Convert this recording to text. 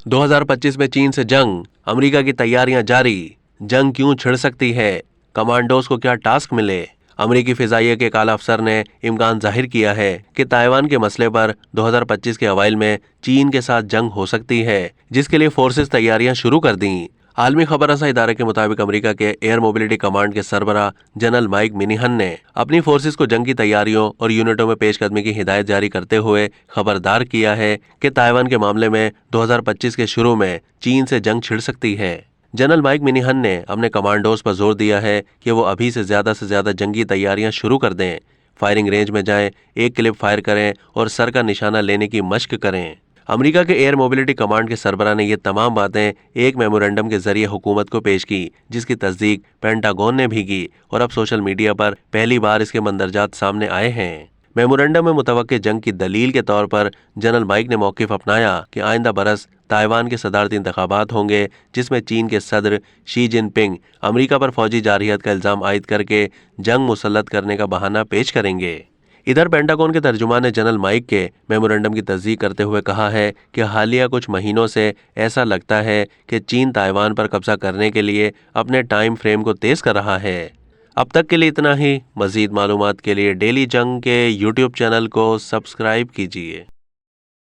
2025 में चीन से जंग, अमेरिका की तैयारियां जारी। जंग क्यों छिड़ सकती है, कमांडोज को क्या टास्क मिले। अमेरिकी फिजाइया के काला अफसर ने इम्कान जाहिर किया है कि ताइवान के मसले पर 2025 के अवाइल में चीन के साथ जंग हो सकती है, जिसके लिए फोर्सेस तैयारियां शुरू कर दी। आलमी खबररसा इदारे के मुताबिक अमेरिका के एयर मोबिलिटी कमांड के सरबराह जनरल माइक मिनीहन ने अपनी फोर्सेस को जंग की तैयारियों और यूनिटों में पेशकदमी की हिदायत जारी करते हुए खबरदार किया है कि ताइवान के मामले में 2025 के शुरू में चीन से जंग छिड़ सकती है। जनरल माइक मिनीहन ने अपने कमांडोज पर जोर दिया है कि वो अभी से ज्यादा जंगी तैयारियां शुरू कर दें, फायरिंग रेंज में जाएं, एक क्लिप फायर करें और सर का निशाना लेने की मशक करें। अमेरिका के एयर मोबिलिटी कमांड के सरबराह ने ये तमाम बातें एक मेमोरेंडम के जरिए हुकूमत को पेश की, जिसकी तस्दीक पेंटागन ने भी की और अब सोशल मीडिया पर पहली बार इसके मंदरजात सामने आए हैं। मेमोरेंडम में मुतवक्के जंग की दलील के तौर पर जनरल माइक ने मौकिफ अपनाया कि आइंदा बरस ताइवान के सदारती इंतखाबात होंगे, जिसमें चीन के सदर शी जिनपिंग अमेरिका पर फौजी जारहियत का इल्जाम आयद करके जंग मुसल्लत करने का बहाना पेश करेंगे। इधर पेंटागन के तर्जुमान ने जनरल माइक के मेमोरेंडम की तस्दीक करते हुए कहा है कि हालिया कुछ महीनों से ऐसा लगता है कि चीन ताइवान पर कब्जा करने के लिए अपने टाइम फ्रेम को तेज कर रहा है। अब तक के लिए इतना ही। मजीद मालूमात के लिए डेली जंग के यूट्यूब चैनल को सब्सक्राइब कीजिए।